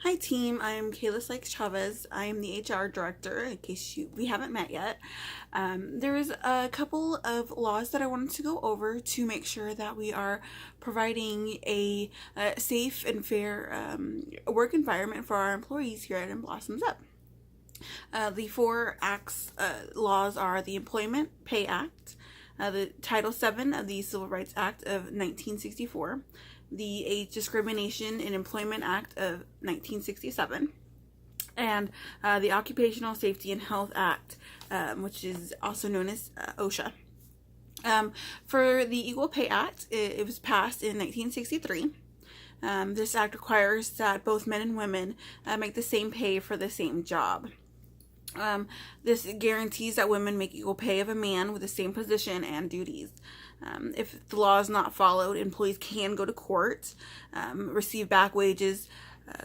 Hi team, I'm Kayla Sykes Chavez. I am the HR director, in case we haven't met yet. There's a couple of laws that I wanted to go over to make sure that we are providing a safe and fair work environment for our employees here at Blossoms Up. The four laws are the Employment Pay Act, the Title VII of the Civil Rights Act of 1964, the Age Discrimination in Employment Act of 1967, and the Occupational Safety and Health Act, which is also known as OSHA. For the Equal Pay Act, it was passed in 1963. This act requires that both men and women make the same pay for the same job. This guarantees that women make equal pay of a man with the same position and duties. If the law is not followed, employees can go to court, receive back wages,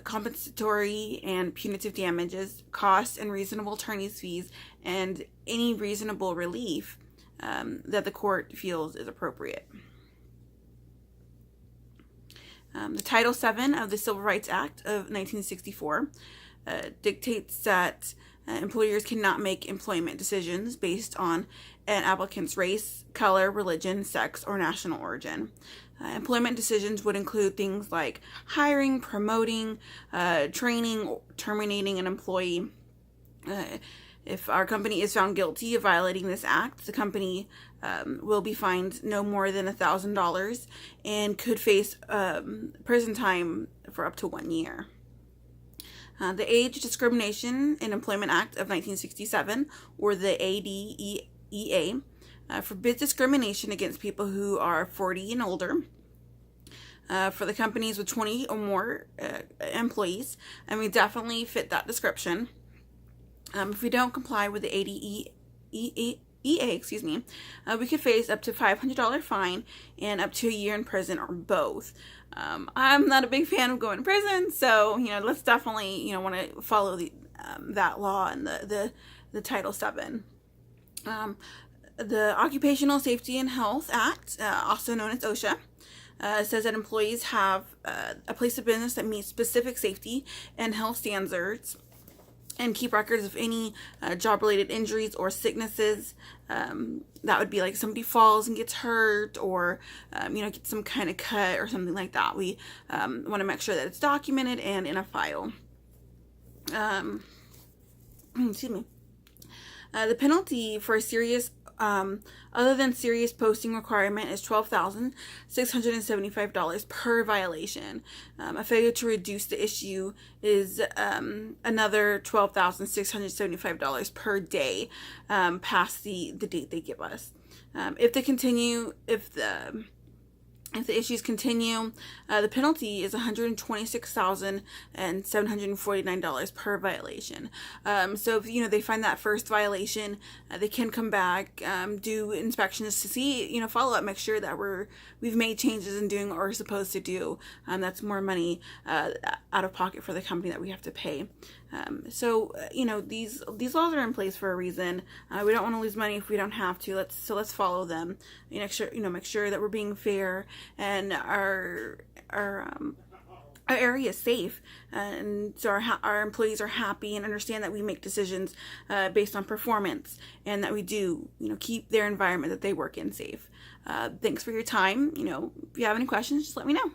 compensatory and punitive damages, costs and reasonable attorney's fees, and any reasonable relief that the court feels is appropriate. The Title VII of the Civil Rights Act of 1964 dictates that employers cannot make employment decisions based on an applicant's race, color, religion, sex, or national origin. Employment decisions would include things like hiring, promoting, training, terminating an employee. If our company is found guilty of violating this act, the company will be fined no more than $1,000 and could face prison time for up to 1 year. The Age Discrimination in Employment Act of 1967, or the ADEA, forbids discrimination against people who are 40 and older. For the companies with 20 or more employees, and we definitely fit that description. If we don't comply with the ADEA, we could face up to $500 fine and up to a year in prison or both. I'm not a big fan of going to prison, so let's definitely want to follow that law and the Title VII. The Occupational Safety and Health Act, also known as OSHA, says that employees have a place of business that meets specific safety and health standards, and keep records of any job-related injuries or sicknesses. That would be like somebody falls and gets hurt, or gets some kind of cut or something like that. We want to make sure that it's documented and in a file. Excuse me. The penalty for a serious other than serious posting requirement is $12,675 per violation. A failure to reduce the issue is another $12,675 per day past the date they give us. If the issues continue, the penalty is $126,749 per violation. So if they find that first violation, they can come back, do inspections to see, follow up, make sure that we've made changes and doing what we're supposed to do. That's more money out of pocket for the company that we have to pay. These laws are in place for a reason. We don't want to lose money if we don't have to. Let's follow them. Make sure that we're being fair and our area is safe, and so our employees are happy and understand that we make decisions based on performance, and that we do keep their environment that they work in safe. Thanks for your time. If you have any questions, just let me know.